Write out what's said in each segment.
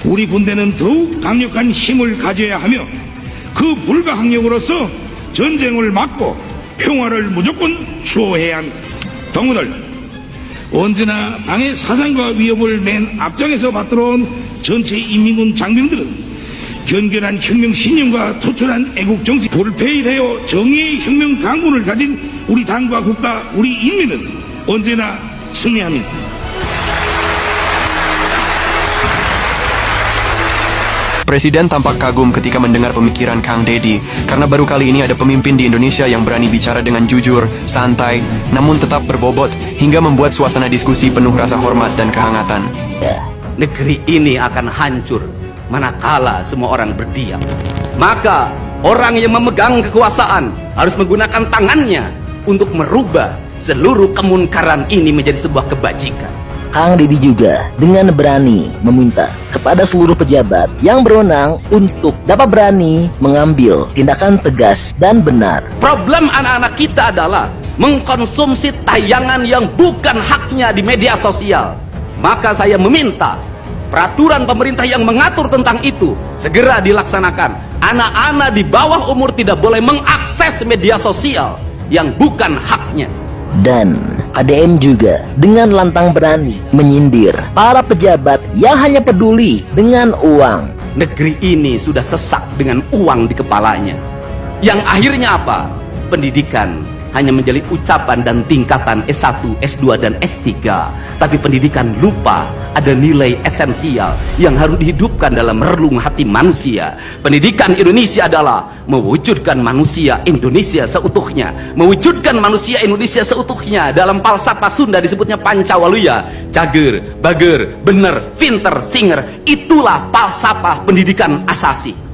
우리 군대는 더욱 강력한 힘을 가져야 하며 그 불가항력으로서 전쟁을 막고 평화를 무조건 수호해야 합니다. 동무들, 언제나 당의 사상과 위협을 맨 앞장에서 받들어온 전체 인민군 장병들은 견고한 혁명 신념과 투철한 애국정신, 불패이되어 정의의 혁명 강군을 가진 우리 당과 국가, 우리 인민은 언제나 승리합니다. Presiden tampak kagum ketika mendengar pemikiran Kang Deddy, karena baru kali ini ada pemimpin di Indonesia yang berani bicara dengan jujur, santai, namun tetap berbobot, hingga membuat suasana diskusi penuh rasa hormat dan kehangatan. Negeri ini akan hancur manakala semua orang berdiam. Maka orang yang memegang kekuasaan harus menggunakan tangannya untuk merubah seluruh kemunkaran ini menjadi sebuah kebajikan. Kang Deddy juga dengan berani meminta kepada seluruh pejabat yang berwenang untuk dapat berani mengambil tindakan tegas dan benar. Problem anak-anak kita adalah mengkonsumsi tayangan yang bukan haknya di media sosial. Maka saya meminta peraturan pemerintah yang mengatur tentang itu segera dilaksanakan. Anak-anak di bawah umur tidak boleh mengakses media sosial yang bukan haknya. Dan KDM juga dengan lantang berani menyindir para pejabat yang hanya peduli dengan uang. Negeri ini sudah sesak dengan uang di kepalanya. Yang akhirnya apa? Pendidikan hanya menjadi ucapan dan tingkatan S1, S2, dan S3. Tapi pendidikan lupa ada nilai esensial yang harus dihidupkan dalam relung hati manusia. Pendidikan Indonesia adalah mewujudkan manusia Indonesia seutuhnya. Mewujudkan manusia Indonesia seutuhnya. Dalam falsafah Sunda disebutnya Pancawaluya. Jager, bager, bener, pinter, singer. Itulah falsafah pendidikan asasi.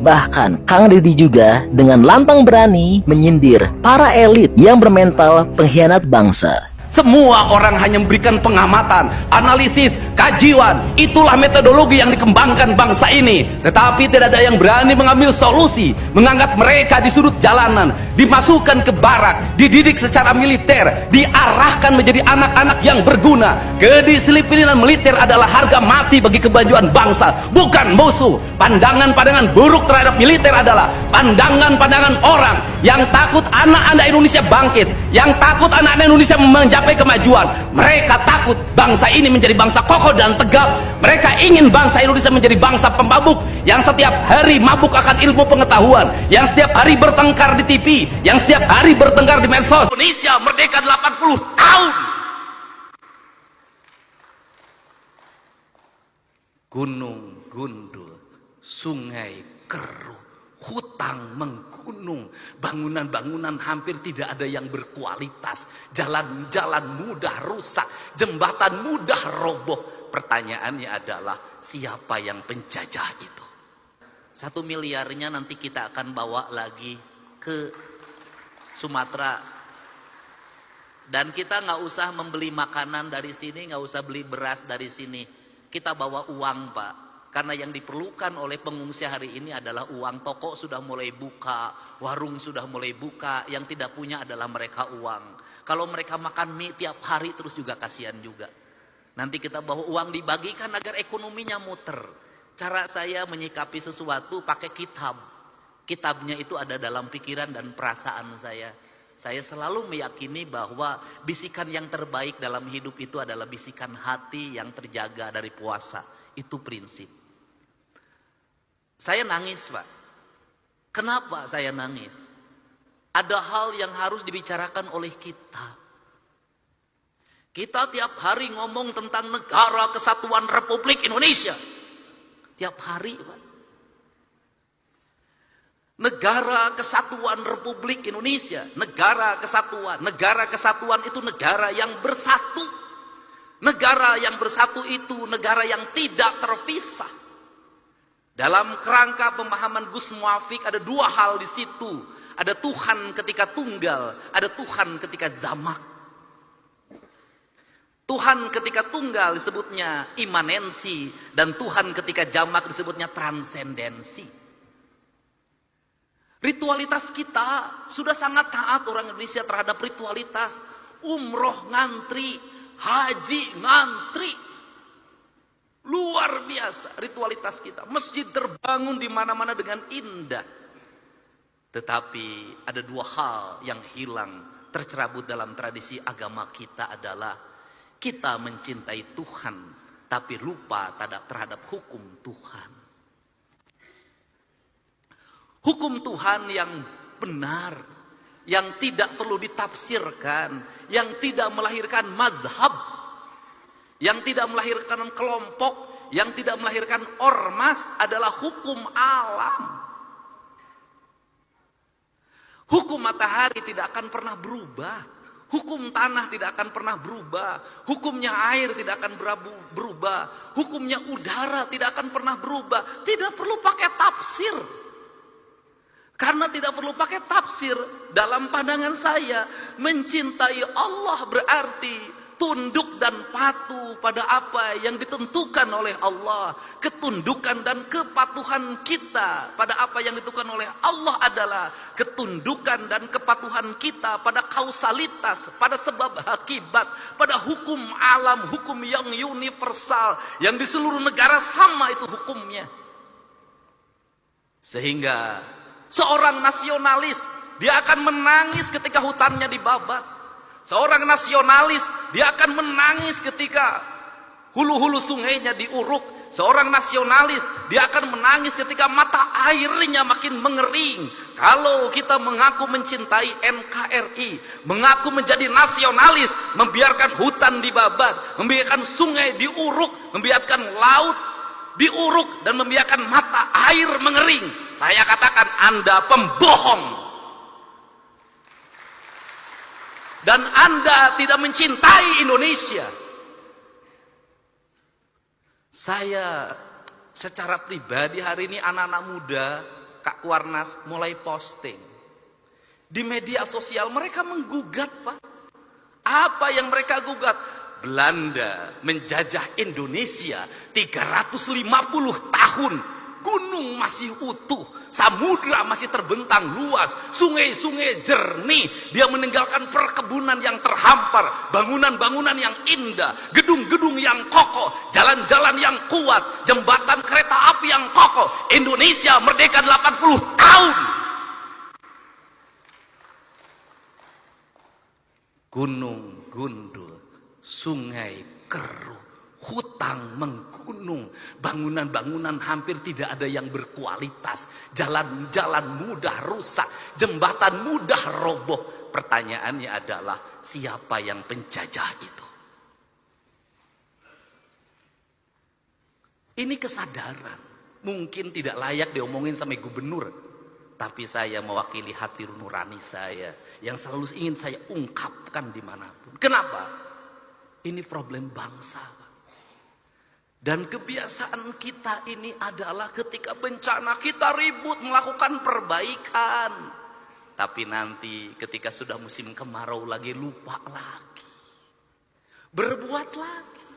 Bahkan Kang Deddy juga dengan lantang berani menyindir para elit yang bermental pengkhianat bangsa. Semua orang hanya memberikan pengamatan, analisis, kajian. Itulah metodologi yang dikembangkan bangsa ini. Tetapi tidak ada yang berani mengambil solusi, mengangkat mereka di sudut jalanan, dimasukkan ke barak, dididik secara militer, diarahkan menjadi anak-anak yang berguna. Kedisiplinan militer adalah harga mati bagi kemajuan bangsa, bukan musuh. Pandangan-pandangan buruk terhadap militer adalah pandangan-pandangan orang yang takut anak-anak Indonesia bangkit, yang takut anak-anak Indonesia mencapai kemajuan. Mereka takut bangsa ini menjadi bangsa kokoh dan tegap. Mereka ingin bangsa Indonesia menjadi bangsa pemabuk yang setiap hari mabuk akan ilmu pengetahuan, yang setiap hari bertengkar di TV, yang setiap hari bertengkar di medsos. Indonesia merdeka 80 tahun. Gunung gundul, sungai keruh, hutang menggunung, bangunan-bangunan hampir tidak ada yang berkualitas, jalan-jalan mudah rusak, jembatan mudah roboh. Pertanyaannya adalah siapa yang penjajah itu? 1 miliarnya nanti kita akan bawa lagi ke Sumatera, dan kita nggak usah membeli makanan dari sini, nggak usah beli beras dari sini, kita bawa uang, Pak. Karena yang diperlukan oleh pengungsi hari ini adalah uang. Toko sudah mulai buka, warung sudah mulai buka, yang tidak punya adalah mereka uang. Kalau mereka makan mie tiap hari terus juga kasihan juga. Nanti kita bawa uang dibagikan agar ekonominya muter. Cara saya menyikapi sesuatu pakai kitab. Kitabnya itu ada dalam pikiran dan perasaan saya. Saya selalu meyakini bahwa bisikan yang terbaik dalam hidup itu adalah bisikan hati yang terjaga dari puasa. Itu prinsip. Saya nangis, Pak. Kenapa saya nangis? Ada hal yang harus dibicarakan oleh kita. Kita tiap hari ngomong tentang Negara Kesatuan Republik Indonesia. Tiap hari, Pak. Negara Kesatuan Republik Indonesia. Negara Kesatuan. Negara Kesatuan itu negara yang bersatu. Negara yang bersatu itu negara yang tidak terpisah. Dalam kerangka pemahaman Gus Muafik ada 2 hal di situ. Ada Tuhan ketika tunggal, ada Tuhan ketika zamak. Tuhan ketika tunggal disebutnya imanensi, dan Tuhan ketika jamak disebutnya transendensi. Ritualitas kita sudah sangat taat orang Indonesia terhadap ritualitas. Umroh ngantri, haji ngantri. biasa ritualitas kita. Masjid terbangun di mana-mana dengan indah. Tetapi ada dua hal yang hilang, tercerabut dalam tradisi agama kita adalah kita mencintai Tuhan tapi lupa terhadap hukum Tuhan. Hukum Tuhan yang benar, yang tidak perlu ditafsirkan, yang tidak melahirkan mazhab, yang tidak melahirkan kelompok, yang tidak melahirkan ormas adalah hukum alam. Hukum matahari tidak akan pernah berubah. Hukum tanah tidak akan pernah berubah. Hukumnya air tidak akan berubah. Hukumnya udara tidak akan pernah berubah. Tidak perlu pakai tafsir. Karena tidak perlu pakai tafsir, dalam pandangan saya, mencintai Allah berarti tunduk dan patuh pada apa yang ditentukan oleh Allah. Ketundukan dan kepatuhan kita pada apa yang ditentukan oleh Allah adalah ketundukan dan kepatuhan kita pada kausalitas, pada sebab akibat, pada hukum alam, hukum yang universal, yang di seluruh negara sama itu hukumnya. Sehingga seorang nasionalis, dia akan menangis ketika hutannya dibabat. Seorang nasionalis, dia akan menangis ketika hulu-hulu sungainya diuruk. Seorang nasionalis, dia akan menangis ketika mata airnya makin mengering. Kalau kita mengaku mencintai NKRI, mengaku menjadi nasionalis, membiarkan hutan dibabat, membiarkan sungai diuruk, membiarkan laut diuruk, dan membiarkan mata air mengering, saya katakan Anda pembohong. Dan Anda tidak mencintai Indonesia. Saya secara pribadi hari ini anak-anak muda, Kak Kuarnas mulai posting. Di media sosial mereka menggugat, Pak. Apa yang mereka gugat? Belanda menjajah Indonesia 350 tahun. Gunung masih utuh, samudra masih terbentang luas, sungai-sungai jernih. Dia meninggalkan perkebunan yang terhampar, bangunan-bangunan yang indah, gedung-gedung yang kokoh, jalan-jalan yang kuat, jembatan kereta api yang kokoh. Indonesia merdeka 80 tahun. Gunung gundul, sungai keruh, hutang menggunung, bangunan-bangunan hampir tidak ada yang berkualitas, jalan-jalan mudah rusak, jembatan mudah roboh. Pertanyaannya adalah, siapa yang penjajah itu? Ini kesadaran, mungkin tidak layak diomongin sama gubernur, tapi saya mewakili hati nurani saya yang selalu ingin saya ungkapkan dimanapun. Kenapa? Ini problem bangsa. Dan kebiasaan kita ini adalah ketika bencana kita ribut melakukan perbaikan. Tapi nanti ketika sudah musim kemarau lagi lupa lagi. Berbuat lagi.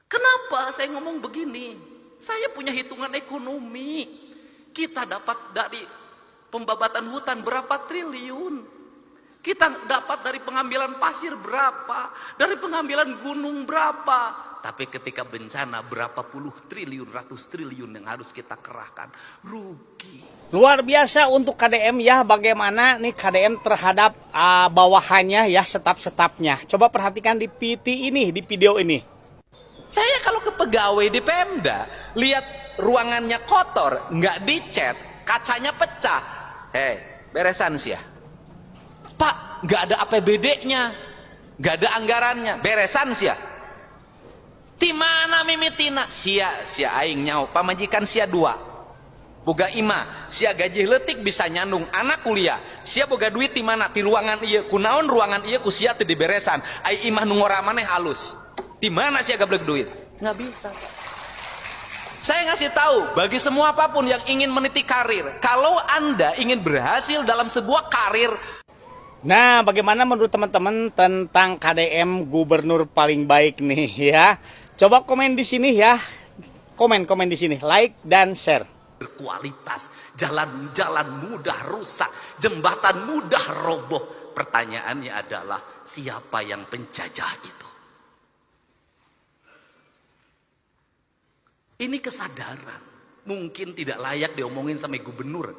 Kenapa saya ngomong begini? Saya punya hitungan ekonomi. Kita dapat dari pembabatan hutan berapa triliun. Kita dapat dari pengambilan pasir berapa, dari pengambilan gunung berapa. Tapi ketika bencana berapa puluh triliun, ratus triliun yang harus kita kerahkan. Rugi. Luar biasa untuk KDM ya, bagaimana nih KDM terhadap bawahannya ya, setap-setapnya. Coba perhatikan di PT ini, di video ini. Saya kalau ke pegawai di Pemda, lihat ruangannya kotor, nggak dicat, kacanya pecah. Beresan sih ya. Pak, nggak ada APBD-nya, nggak ada anggarannya, beresan sia. Di mana mimitina? Sia aing nyau, pamajikan sia 2. Boga ima, sia gaji letik bisa nyandung anak kuliah. Sia boga duit di mana? Di ruangan ieu, kunaon ruangan ieu ku sia teu diberesan. Ai imah nu ngora maneh halus. Di mana sia gablek duit? Nggak bisa, Pak. Saya ngasih tahu bagi semua apapun yang ingin meniti karir, kalau Anda ingin berhasil dalam sebuah karir. Nah, bagaimana menurut teman-teman tentang KDM gubernur paling baik nih ya? Coba komen di sini ya. Komen di sini, like dan share. Berkualitas, jalan-jalan mudah rusak, jembatan mudah roboh. Pertanyaannya adalah, siapa yang penjajah itu? Ini kesadaran. Mungkin tidak layak diomongin sama gubernur.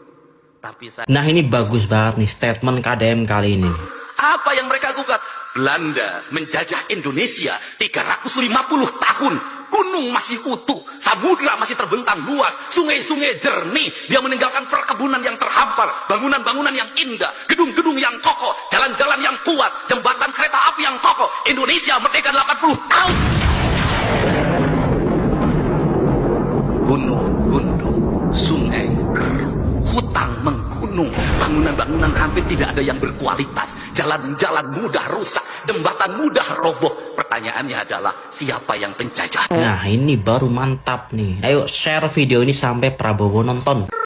Tapi saya... Nah ini bagus banget nih statement KDM kali ini. Apa yang mereka gugat? Belanda menjajah Indonesia 350 tahun. Gunung masih utuh, samudra masih terbentang luas, sungai-sungai jernih. Dia meninggalkan perkebunan yang terhampar, bangunan-bangunan yang indah, gedung-gedung yang kokoh, jalan-jalan yang kuat, jembatan kereta api yang kokoh. Indonesia merdeka 80 tahun. Gunung gundul, sungai keruh, hutang menggunung, bangunan-bangunan hampir tidak ada yang berkualitas, jalan-jalan mudah rusak, jembatan mudah roboh. Pertanyaannya adalah siapa yang penjajah? Nah ini baru mantap nih. Ayo share video ini sampai Prabowo nonton.